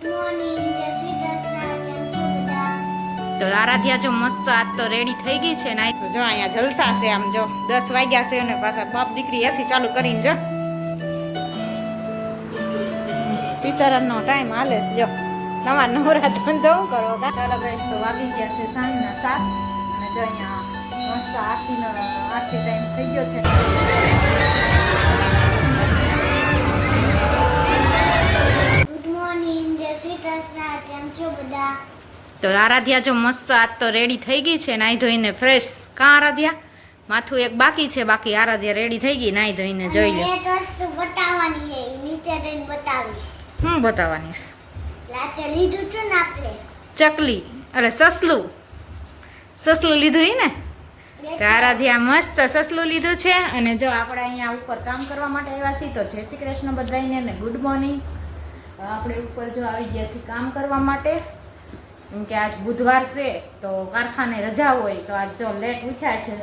તો આરાધ્યા જો મસ્ત આજ તો રેડી થઈ ગઈ છે ને જો અહીંયા જલસા છે આમ જો 10 વાગ્યા છે અને પાછા બાપ દીકરી એસી ચાલુ કરીને જો પિતરનો ટાઈમ હાલે છે જો નવા નવરા ધંધો કરો કા ચાલો ગાઈસ તો વાગી ગયા છે સાંજના 7 અને જો અહીંયા મસ્ત આરતી ટાઈમ થઈ ગયો છે તો આરાધ્યા જો મસ્ત આજ તો રેડી થઈ ગઈ છે નાઈ ધોઈને ફ્રેશ કા આરાધ્યા માથું એક બાકી છે બાકી આરાધ્યા રેડી થઈ ગઈ નાઈ ધોઈને જોઈ લે એક વસ્તુ બતાવવાની છે નીચે જઈને બતાવીશ હું બતાવવાની છે રાતે લીધું છે ને આપણે ચકલી અરે સસલું લીધું ઈ ને તો આરાધ્યા મસ્ત સસલું લીધું છે અને જો આપણે અહીંયા ઉપર કામ કરવા માટે આવ્યા છીએ તો જય શ્રી કૃષ્ણ બધાઈને ને ગુડ મોર્નિંગ આપણે ઉપર જો આવી ગયા છીએ કામ કરવા માટે કેમ કે આજ બુધવાર છે તો કારખાને રજા હોય તો આજ જો લેટ ઉઠ્યા છે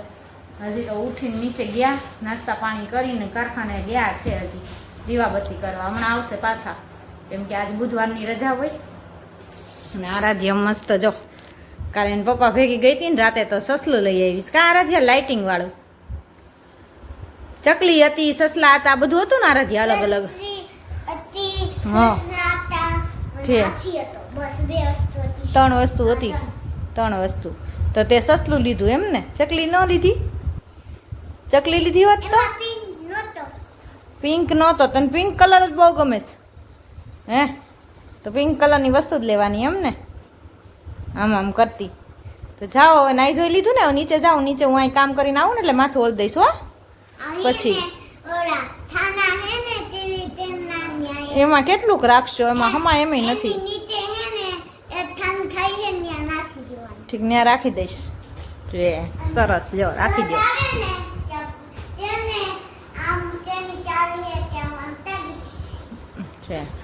હજી તો ઉઠીને નીચે ગયા નાસ્તા પાણી કરીને કારખાને ગયા છે હજી દીવાબત્તી કરવા હમણાં આવશે પાછા કેમ કે આજ બુધવારની રજા હોય અને આરાધ્ય મસ્ત જો કાલે એને પપ્પા ભેગી ગઈ હતી ને રાતે તો સસલું લઈ આવીશ કા આરાધ્યા લાઇટિંગ વાળું ચકલી હતી સસલા હતા બધું હતું ને આરાધ્યા અલગ અલગ હા ત્રણ વસ્તુ હતી તો તે સસલું લીધું એમ ને ચકલી ન લીધી ચકલી લીધી હોત તો પિંક નહોતો તને પિંક કલર જ બહુ ગમે છે હે તો પિંક કલરની વસ્તુ જ લેવાની એમ ને આમ આમ કરતી તો જાઓ હવે નાઈ ધોઈ લીધું ને નીચે જાઉં નીચે હું અહીં કામ કરીને આવું ને એટલે માથું ઓળ દઈશ હો પછી એમાં કેટલુંક રાખશો એમાં હમા એમય નથી ઠીક ત્યાં રાખી દઈશ રે સરસ લ્યો રાખી દો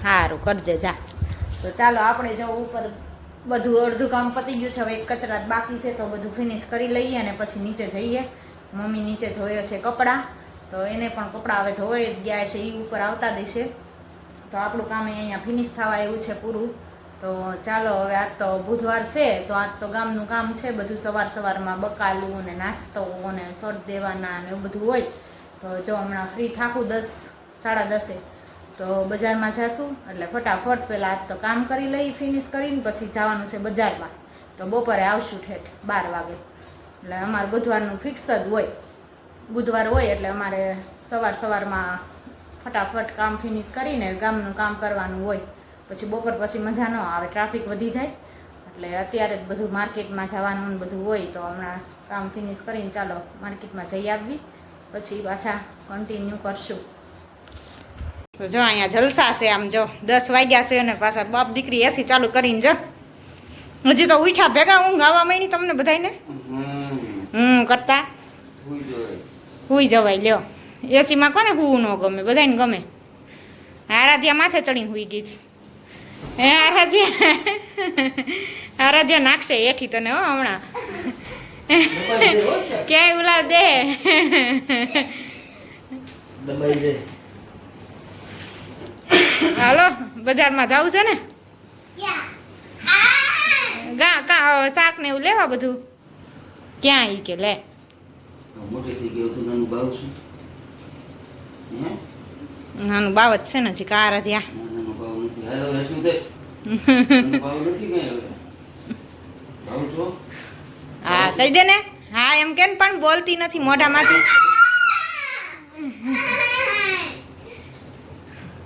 સારું કરજે જા તો ચાલો આપણે જો ઉપર બધું અડધું કામ પતી ગયું છે હવે એક કચરા બાકી છે તો બધું ફિનિશ કરી લઈએ અને પછી નીચે જઈએ મમ્મી નીચે ધોયો છે કપડાં તો એને પણ કપડાં હવે ધોઈ ગયા છે એ ઉપર આવતા દેશે તો આપણું કામ અહીંયા ફિનિશ થવા એવું છે પૂરું તો ચાલો હવે આજ તો બુધવાર છે તો આજ તો ગામનું કામ છે બધું સવારમાં બકાલું અને નાસ્તો અને શોર્ટ દેવાના અને એવું બધું હોય તો જો હમણાં ફ્રી થાકું 10 સાડા 10 તો બજારમાં જાશું એટલે ફટાફટ પહેલાં આજ તો કામ કરી લઈ ફિનિશ કરીને પછી જવાનું છે બજારમાં તો બપોરે આવશું ઠેઠ 12 વાગે એટલે અમારે બુધવારનું ફિક્સ જ હોય બુધવાર હોય એટલે અમારે સવારમાં ફટાફટ કામ ફિનિશ કરીને ગામનું કામ કરવાનું હોય પછી બપોર પછી મજા ન આવે ટ્રાફિક વધી જાય એટલે અત્યારે જ બધું માર્કેટમાં જવાનું ને બધું હોય તો હમણાં કામ ફિનિશ કરીને ચાલો માર્કેટમાં જઈ આવવી પછી પાછા કન્ટિન્યુ કરશું તો જો અહીંયા જલસા છે આમ જો 10 વાગ્યા છે અને પાછા બાપ દીકરી એસી ચાલુ કરીને જો હજી તો ઉઠ્યા ભેગા ઊંઘ આવવા માંડી તમને બધાને કરતા હુઈ જવાય લ્યો એસીમાં કોને હુવું ન ગમે બધાને ગમે આરાધ્યા માથે ચડીને હુઈ ગઈ છે હે આરાધ્યા નાખશે એઠી તને હો હમણાં ક્યાંય ઉલાર દે હાલો બજારમાં જવું છે ને શાક ને એવું લેવા બધું ક્યાં ઈ કે લે નાનું બાવત છે ને હજી કાર ત્યાં હા કહી દે ને હા એમ કેમ પણ બોલતી નથી મોઢામાંથી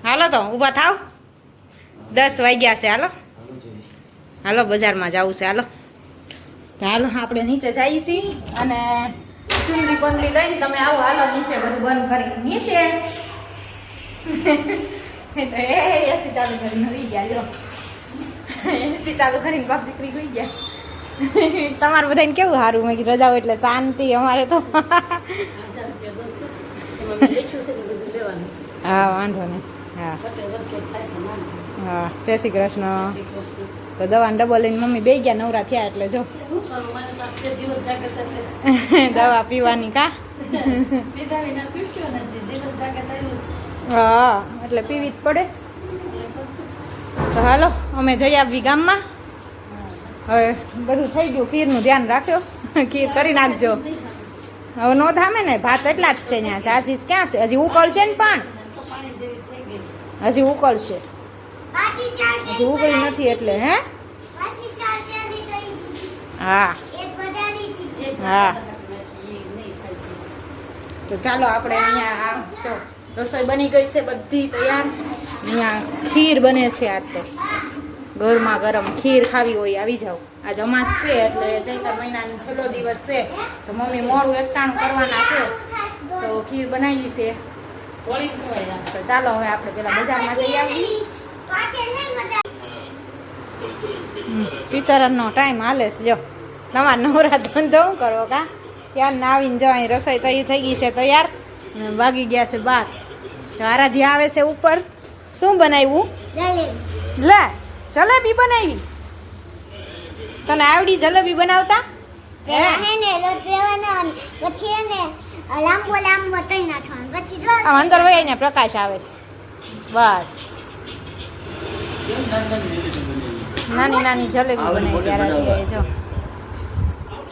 હાલો તો ઊભા થાવ 10 વાગ્યા છે હાલો બજારમાં જવું છે હાલો આપણે નીચે જઈએ છીએ અને ચુંદડી બંગડી લઈને તમે આવો હાલો નીચે બધું બંધ કરી નીચે એસી ચાલુ કરીને હોઈ ગયા જો એસી ચાલુ કરીને બાપ દીકરી હોઈ ગયા તમારે બધાને કેવું સારું મેં કીધું રજાઓ એટલે શાંતિ અમારે તો હા વાંધો નહીં હા જય શ્રી કૃષ્ણ તો દવા ડબલ લઈને મમ્મી બે ગયા નવરા થયા એટલે જો દવા પીવાની કા હા એટલે પીવી જ પડે તો હાલો અમે જઈ આવી ગામમાં. હવે બધું થઈ ગયું, ખીરનું ધ્યાન રાખ્યો. ખીર કરી નાખજો. હવે નો થામે ને, ભાત એટલા જ છે ત્યાં. ચાર્જીસ ક્યાં છે? હજી ઉકળશે ને પણ હજી ઉકળશે, બાકી ચાર હજી ઉકળી નથી એટલે. હે બાકી ચાર ચેરી થઈ ગઈ. હા એક વધારી દીધી. હા. તો ચાલો આપણે અહીંયા જો રસોઈ બની ગઈ છે બધી તૈયાર. અહીંયા ખીર બને છે. આજ તો ગરમા ગરમ ખીર ખાવી હોય આવી જાવ. આજ અમાસ છે એટલે ચૈતર મહિનાનો છેલ્લો દિવસ છે તો મમ્મી મોડું એકટાણું કરવાના છે તો ખીર બનાવી છે. તો ચાલો હવે આપણે પેલા બજારમાં જઈ આવીએ. પાકે નહીં મજા. પિતરનો ટાઈમ હાલે છે. જો તમારા નવરા ધંધો શું કરો કા? ત્યાં ના આવીને જો અહીં રસોઈ તૈયાર થઈ ગઈ છે તૈયાર. અને વાગી ગયા છે 12. તો આરાધ્યા આવે છે ઉપર. શું બનાવ્યું? જલેબી. લે જલેબી બનાવી. તને આવડી જલેબી બનાવતા? પેલા હે ને લોટ લેવાનો અને પછી હે ને લાંબો લાંબો તળી નાખવાનો. પછી જો આમ અંદર વહીને પ્રકાશ આવે છે. બસ નાની નાની જલેબી બનાવી આરાધ્યાએ. જો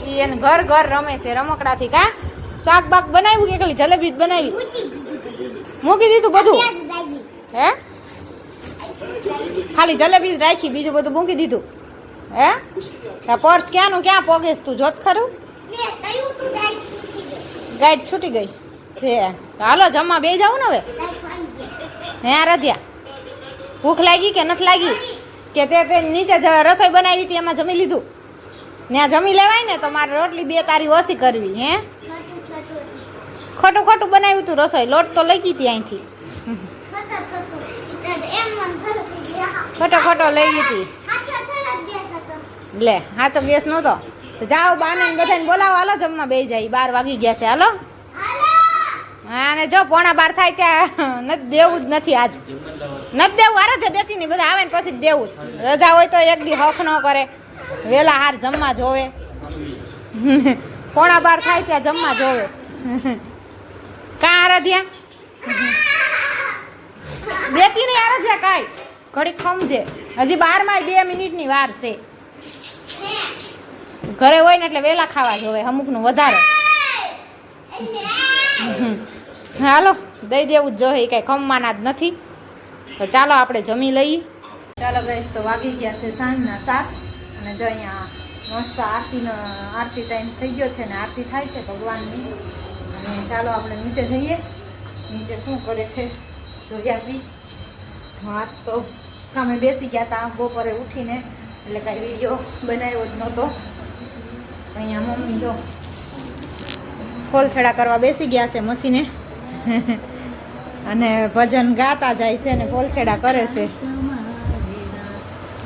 ઈ એને ઘર ઘર રમે છે રમકડાથી. કા શાક બાક બનાવ્યું કે ખાલી જલેબી જ બનાવી? મૂકી દીધું બધું? હે ખાલી જલેબી જ રાખી, બીજું બધું મૂકી દીધું? હે આ પર્સ ક્યાંનું ક્યાં પોગેસ તું જોત ખરું? ગાઈડ છૂટી ગઈ છે. હાલો જમવા બે જાવ ને હવે. હે આરાધ્યા ભૂખ લાગી કે નથી લાગી? કે તે નીચે રસોઈ બનાવી હતી એમાં જમી લીધું? ત્યાં જમી લેવાય ને તો મારે રોટલી બે તારી ઓછી કરવી. હે ખોટું ખોટું બનાવ્યું તું રસોઈ? લોટ તો લઈ ગઈ હતી અહીંથી. ખોટો ખોટો લઈ ગઈ હતી. લે હાચો ગેસ નહોતો તો જાઓ બાને બધાને બોલાવો. હાલો જમવા બે જાય. 12 વાગી ગયા છે. હાલો. હા ને જો 11:15 થાય ત્યાં નથી દેવું જ નથી. આજ નથી દેવું. આરાધ્યા દેતી નહીં, બધા આવે ને પછી જ દેવું. રજા હોય તો એક દી હક ન કરે. વેલા હાર જમવા જોવે. 11:15 થાય ત્યાં જમવા જોવે. કા આરાધ્યા દેતી નહીં? આરાધ્યા કાંઈ ઘડી ખમજે. હજી 12માં 2 મિનિટની વાર છે. ઘરે હોય ને એટલે વેલા ખાવા જોવે, અમુકનું વધારે. હાલો દઈ દેવું જ જોઈએ, કાંઈ ખમવાના જ નથી. તો ચાલો આપણે જમી લઈએ. ચાલો ગઈશ તો વાગી ગયા છે સાંજના 7 અને જો અહીંયા મસ્ત આરતી ટાઈમ થઈ ગયો છે ને આરતી થાય છે ભગવાનની. અને ચાલો આપણે નીચે જઈએ. નીચે શું કરે છે જોઈએ આપી. હા તો કામે બેસી ગયા હતા બપોરે ઉઠીને એટલે કાંઈ વિડીયો બનાવ્યો જ નહોતો. અહીંયા મમ્મી જો ફોલછેડા કરવા બેસી ગયા છે મશીને અને ભજન ગાતા જાય છે અને ફોલછેડા કરે છે.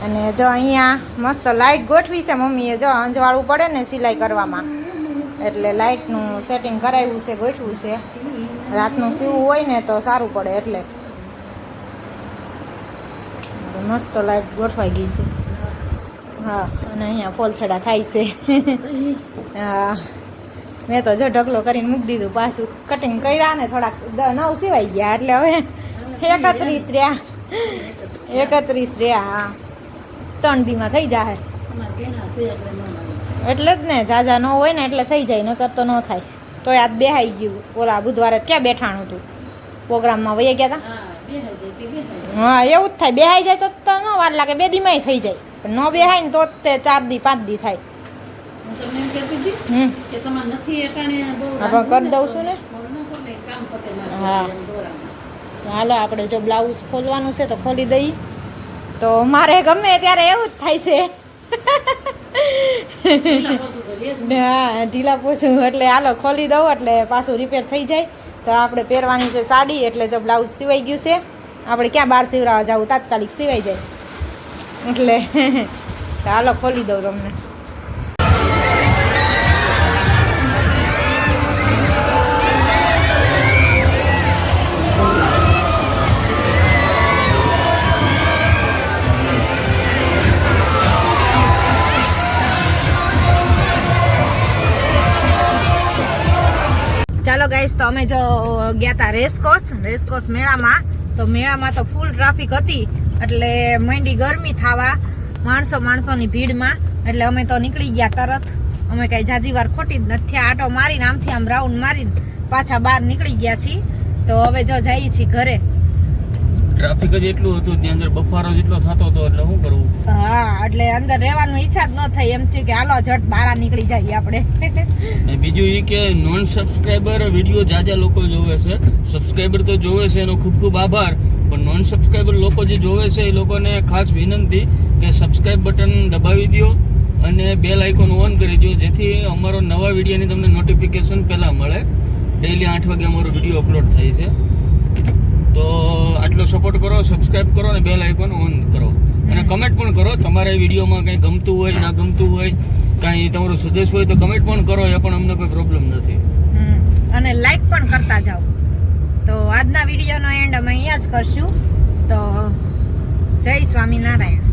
અને જો અહીંયા મસ્ત લાઇટ ગોઠવી છે મમ્મીએ. જો અંજવાળું પડે ને સિલાઈ કરવામાં એટલે લાઇટનું સેટિંગ કરાવ્યું છે, ગોઠવું છે. રાતનું સીવું હોય ને તો સારું પડે એટલે મસ્ત લાઇટ ગોઠવાઈ ગઈ છે. હા અને અહીંયા ફોલછેડા થાય છે. હા મેં તો જો ઢગલો કરીને મૂકી દીધું. પાછું કટિંગ કર્યા ને થોડાક 9 સિવાઈ ગયા એટલે હવે 31 રહ્યા. 31 રહ્યા. હા 3 દીમાં થઈ જાય એટલે જ ને. જાજા ન હોય ને એટલે થઈ જાય, નકર તો ન થાય. તો આજ બેહાઈ ગયું. ઓલા બુધવારે ક્યાં બેઠાણું હતું પ્રોગ્રામમાં વહી ગયા હતા. હા એવું જ થાય. બેહાઈ જાય તો ન વાર લાગે, 2 દીમાં થઈ જાય. પણ ન બેહાય ને તો તે 4 દી 5 દી થાય. કરી દઉં છું ને. હા હાલો આપણે જો બ્લાઉઝ ખોલવાનું છે તો ખોલી દઈએ. તો મારે ગમે ત્યારે એવું જ થાય છે. હા ઢીલા પોછું એટલે હાલો ખોલી દઉં એટલે પાછું રિપેર થઈ જાય. તો આપણે પહેરવાની છે સાડી એટલે જો બ્લાઉઝ સિવાઈ ગયું છે. આપણે ક્યાં બહાર સિવડાવવા જવું, તાત્કાલિક સિવાઈ જાય એટલે તો હાલો ખોલી દઉં તમને. ચાલો ગાઈસ તો અમે જો ગયા હતા રેસકોર્સ મેળામાં. તો મેળામાં તો ફૂલ ટ્રાફિક હતી એટલે મંડી ગરમી થવા માણસોની ભીડમાં, એટલે અમે તો નીકળી ગયા તરત. અમે કઈ જાજી વાર ખોટી જ નથી, આટો મારીને આમથી આમ રાઉન્ડ મારીને પાછા બહાર નીકળી ગયા છીએ. તો હવે જો જઈએ છીએ ઘરે. ટ્રાફિક જ એટલું હતું, ત્યાં અંદર બફારો જેટલો થતો હતો, એટલે શું કરવું. હા, એટલે અંદર રહેવાનું ઈચ્છા જ ન થઈ, એમ થયું કે હાલો ઝટ બહાર નીકળી જઈએ આપણે. અને બીજું એ કે નોન સબસ્ક્રાઈબર વિડીયો જાજા લોકો જોવે છે. સબસ્ક્રાઈબર તો જોવે છે, એનો ખૂબ ખૂબ આભાર. પણ નોન સબસ્ક્રાઈબર લોકો જે જોવે છે એ લોકોને ખાસ વિનંતી કે સબસ્ક્રાઈબ બટન દબાવી દો અને બેલ આઇકોન ઓન કરી દો, જેથી અમારો નવા વિડીયોની તમને નોટિફિકેશન પહેલા મળે. ડેઈલી 8 વાગે અમારો વિડીયો અપલોડ થાય છે. તો આટલો સપોર્ટ કરો, સબસ્ક્રાઇબ કરો અને બેલ આઇકોન ઓન કરો. અને કમેન્ટ પણ કરો, તમારા વિડીયોમાં કંઈ ગમતું હોય, ના ગમતું હોય, કાંઈ તમારો સજેસ્ટ હોય તો કમેન્ટ પણ કરો, એ પણ અમને કોઈ પ્રોબ્લેમ નથી. અને લાઈક પણ કરતા જાઓ. તો આજના વિડીયોનો એન્ડ અમે અહીંયા જ કરશું. તો જય સ્વામિનારાયણ.